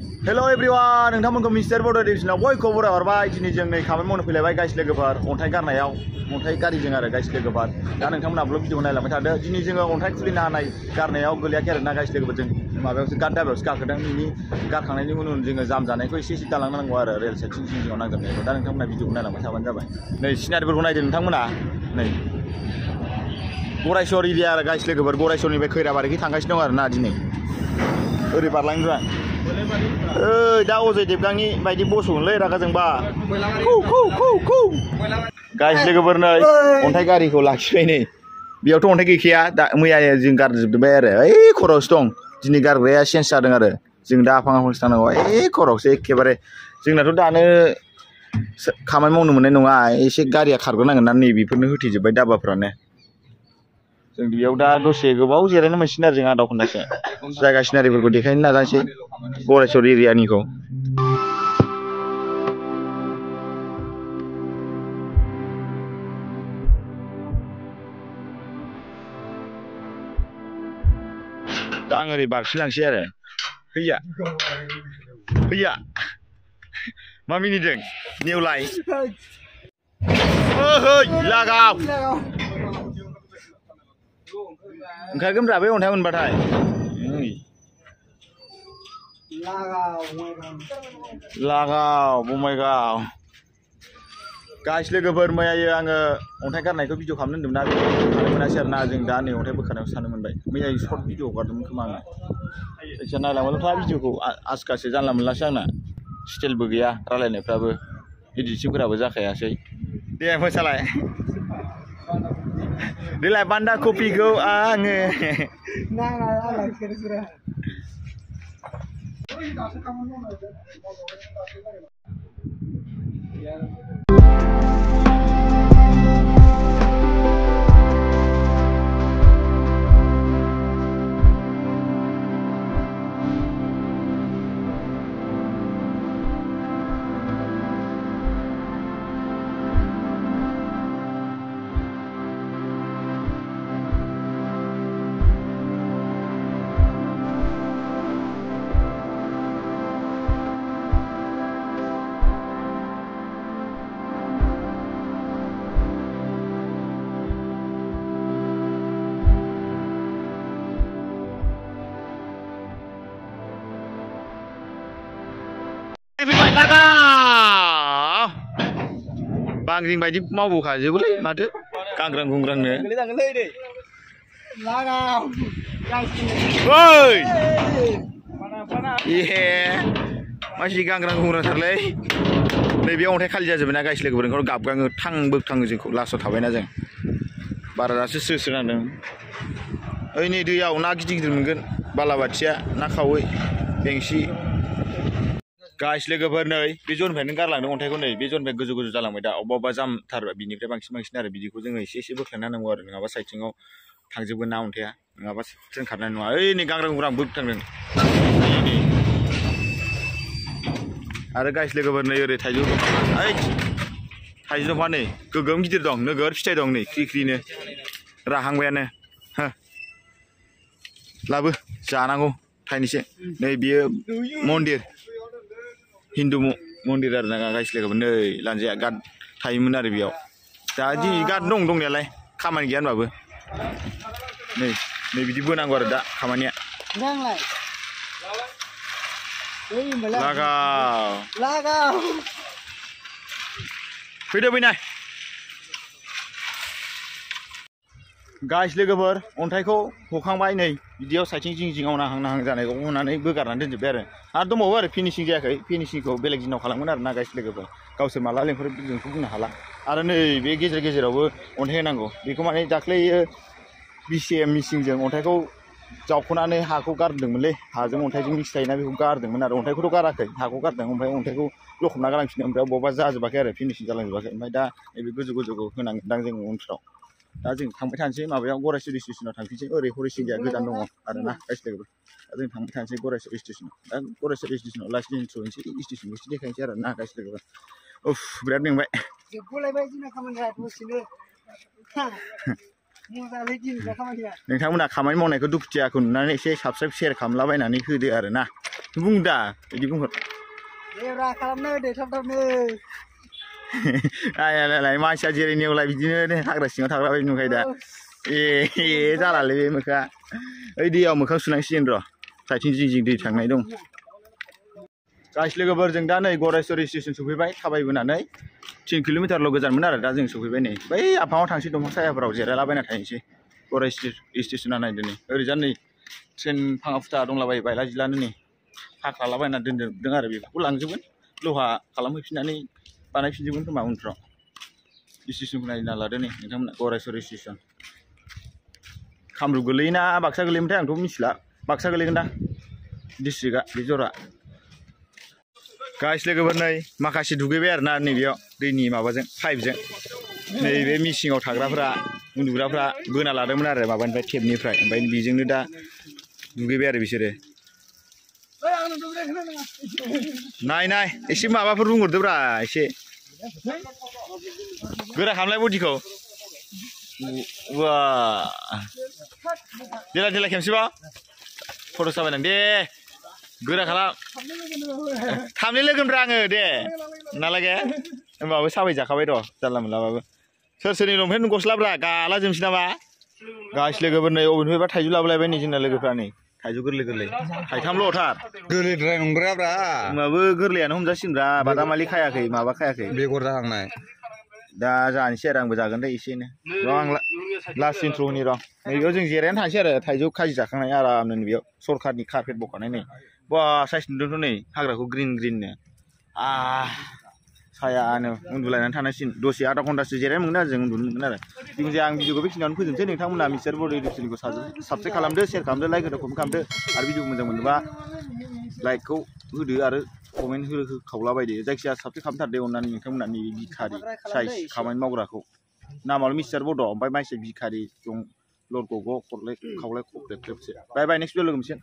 Hello everyone, नोंथांमोनखौ mister बड' डिभिजनाव बयखौबो बराय हरबाय। दिनै जों नै खामानि मावनो फैलायबाय गाइस लोगोफोर अन्थाइ गारनायाव अन्थाइ गारिजों आरो गाइस लोगोफोर। दा नोंथांमोना ब्लग भिडिअ नायलांबाय थादो। दिनै जोङो अन्थाइ खुलिनो हानाय गारनायाव गोलैयाखै आरो ना गाइस लोगोफोर, जों माबायावसो गाड दाबायावसो गाखोदों। बिनि गारखांनायनि उनाव जोङो जाम जानायखौ एसे दालांनांगौ आरो रेल साइड जिङाव नांजाबनायखौ। दा नोंथांमोना भिडिअखौ नायलांबाय थाबानो जाबाय। नै सिनारिफोरखौ नायदो नोंथांमोना। नै गरायसर एरिया आरो गाइस लोगोफोर, गरायसरनिफ्राय खैराबारिखै थांगासिनो दं आरो ना दिनै। ओरै बारलांनो रोङा। दा अजय देबगांनि बायदि बसगोनलै रागा जोंबा। गाइस लोगोफोर नै अन्थाइ गारिखौ लाखिबाय नै। बेयावथ' अन्थाइ गैखाया, दा मैया जों गारजोबबाय आरो ओइ खर'आवसो दं। दिनै गारग्राया चेन्ज जादों आरो जों दा आफां आफांसो थांनांगौ। ओइ खर'आवसो एखेबारे जोंनाथ' दानो खामानि मावनो मोननाय नङा, एसे गारिया खारग्रोनांगोन ना। नै बेफोरनो होथेजोब्बाय दाबाफ्रानो। जों बेयाव दा दसे गोबाव जिरायनो मोनसिगोन आरो जों आधा घन्टासो जायगा सिनारिफोरखौ देखायनो नाजानोसै गरायसर एरियानिखौ। दा आं ओरै बारफिनलांसै आरो फैया फैया मा मिनिदों नेवलाय लागाव ओंखारगोनब्रा बै अन्थाइ मोनबाथाय। लागाव बङाइगाव। गाइस लोगोफोर मैयायो आङो अन्थाइ गारनायखौ भिडिअ खालामनो होन्दोंमोन ना, थानो मोनासै आरो ना। जों दा नै अन्थाइ बोखानायावसो थानो मोनबाय। मैयायो सर्ट भिडिअ हगारदोंमोन खोमा आङो। जायखिया नायलांबायल' था भिडिअखौ, आजखासो जानला मोनलासो आंना, स्टाइलबो गैया रायलायनायफ्राबो, इडिटिंफोराबो जाखायासै। दे मोसालाय देलाय बान्दा कपिखौ आङो बांग्रिं बायदि मावबोखाजोबोलै माथो गांग्रां गुंग्रांनो। मानसि गांग्रां गुंग्रांथारलै। नैबे अन्थाइ खालि जाजोब्बाय ना गाइस लोगोफोर, ओंखायनो गाबगाङो थां बोगथाङो जोंखौ। लास्टआव थाबायना जों बारा दासो स्रो स्रो नांदों। ओइ नै दैयाव ना गिदिर गिदिर मोनगोन, बालाबाथिया, ना खावै, बेंसि। गाइस लोगोफोर नै बे जननिफ्रायनो गारलांदों अन्थाइखौ। नै बे जननिफ्राय गोजौ गोजौ जालांबाय दा, अबेबा अबेबा जामथार बिनिफ्राय बांसिन आरो बिदिखौ जोङो एसे एसे बोख्लायना होनांगौ आरो, नङाबा साइथिङाव थांजोबगोन ना अन्थाइया, नङाबा ट्रेन खारनाय नङा। ओइ नै गांग्रां गुंग्रां बोगथांदों। आरो गाइस लोगोफोर नै ओरै थाइजौ दंफां, ओइ थाइजौ दंफां नै गोगोम गिदिर दं, नोगोर फिथाइ दं नै ख्रि ख्रिनो राहांबायानो। लाबो जानांगौ थाइनैसो। नै बियो मन्दिर, हिन्दु मन्दिर आरो ना गाइस लोगोफोर। नै लान्जाया गार्ड थायोमोन आरो बेयाव। दा गार्ड दं दंनायालाय, खामानि गैया होनबाबो। नै नै बिदि बोनांगौ आरो दा खामानिया। लागाव फैदो फैनाय गाइस लोगोफोर, अन्थाइखौ हखांबाय। नै बिदियाव साइथिं जिं जिङाव नाहां नाहां जानायखौ होनानै बोगारनानै दोनजोब्बाय आरो दंबावो आरो फिनिशिं जायाखै। फिनिशिंखौ बेलेग दिनाव खालामगोन आरो ना गाइस लोगोफोर, गावसोर माला लेंहरो जोंथ' बुंनो हाला। आरो नै बे गेजेर गेजेरावबो अन्थाइ होनांगौ। बेखौ माने दाख्लैयो BCM मिसिंजों अन्थाइखौ जावख'नानै हाखौ गारदोंमोनलै, हाजों अन्थाइजों मिक्स थायोना, बेखौ गारदोंमोन आरो अन्थाइखौथ' गाराखै, हाखौ गारदों। ओमफ्राय अन्थाइखौ लखबना गालांफिनदों। ओमफ्राय बबेबा जाजोबाखै आरो फिनिशिं जालांजोबाखै। ओमफ्राय दा नैबे गोजौ गोजौखौ होनांगोनदां जों उनफ्राव। दा जों थांबाय थानोसै माबायाव गरायसरि स्टेसनाव थांफिनसै। ओरै हरिसिंगाया गोजान दङ आरो ना गाइस लोगोफोर। दा जों थांबाय थानोसै गरायसरि स्टेसनाव। दा गरायसरि स्टेसनाव लास्ट दोनथ'नोसै, स्टेसनखौ एसे देखायनोसै आरो ना गाइस लोगोफोर। उफ बिराद मेंबाय। नोंथांमोना खामानि मावनायखौ दुखुथियाखौ नुनानै एसे साबस्क्राइब शेयार खालामलाबायनानै होदो आरो ना। बुं दा बिदि बुंहर देब्रा खालामनो दे थाब-थाबनो आयालाय मानसिया जेरै नेवलाय बिदिनो हाग्रा सिङाव थाग्रा बायदि नुखायो दा ए जालालै बे मोखा ओइ दैयाव मोखां सुनांसिगोन र' साइथिं जिं जिं दै थांनाय दं गाइस लोगोफोरजों दा नै गरायसरि स्टेसन सफैबाय थाबायबोनानै 3 किल'मिटारल' गोजानमोन आरो दा जों सफैबाय नै बै आफाङाव थांसै दंफां सायाफोराव जिरायलाबायना थाहैनोसै गराय स्टेसना नायदो नै ओरैजा नै ट्रेन फाङा फुथा दंलाबायो बायला जिलानो नै हाख्लालाबायना दोनजोबदों आरो बेफोरखौ लांजोबगोन लहा खालामहैफिननानै बानायफिनजोबगोन खोमा उनफ्राव स्टेसनखौ नायना लादो नै नोंथांमोना गरायसरि स्टेसन कामरुप गोलैयोना बाक्सा गोलैयोमोनथाय आंथ' मिथिला बाक्सा गोलैगोन दा डिस्ट्रिक्टआ बे जरा गाइस लोगोफोर नै माखासे दुगैबाय आरोना नैबेयाव दैनि माबाजों पाइपजों नैबे मिसिङाव थाग्राफ्रा उन्दुग्राफ्रा बोना लादोंमोन आरो माबानिफ्राय टेपनिफ्राय ओमफ्राय बेजोंनो दा दुगैबाय आरो बिसोरो नाय एसे माबाफोर बुंहरदोब्रा एसे गोरा खालामलाय बडिखौ वाह देला खेमसेबाव फट' साफायनां दे गोरा खालाम थामले लोगोनब्रा आङो दे नालागे होमबाबो साबाय जाखाबाय र' जानला मोनलाबाबो सोरनि लंपेन्ट गस्लाब्रा गाला जोमसै नामा गाइस लोगोफोर नै अबेनिफ्रायबा थाइजौ लाबोलायबाय नै जोंना लोगोफ्रा नै थाइजौ गोरलै थाइथामल'थार गोरलैद्राय नंद्रायाब्रा होमबाबो गोरलैयानो हमजासिनब्रा बादामालि खायाखै माबा खायाखै बेगर जाहांनाय दा जानोसै आरो आंबो जागोन दे एसेनो र' आं लास्ट इन्ट्र' होनि र' नैबेयाव जों जिरायनानै थानोसै आरो थाइजौ खाजि जाखांनाय आरामनो नैबेयाव सरखारनि कारपेट बखानाय नै बा साइस नुदोंथ' नै हाग्राखौ ग्रिननो सायानो उन्दुलायनानै थानांसिगोन दसे आधा घन्टासो जिरायनो मोनगोन आरो जों उन्दुनो मोनगोन आरो जिखुनु जाया आं भिडिअखौ बेखिनियावनो फोजोबनोसै नोंथांमोना मिस्टार बड इडुकेसनखौ साबस्क्राइब खालामदो शेयार खालामदो लाइक होदो कमेन्ट खालामदो आरो भिडिअखौ मोजां मोनोबा लाइकखौ होदो आरो कमेन्ट होखावलाबायदो जायखिजाया साबस्क्राइब खालामथारदो अननानै नोंथांमोना नैबे भिखारि साइज खामानि मावग्राखौ नामाल' मिस्टार बड ओमफ्राय मानसि भिखारि दं लर गग' खावलाय खख्लेबसो बाय नेक्स्ट भिडिअ लोगो मोनसिगोन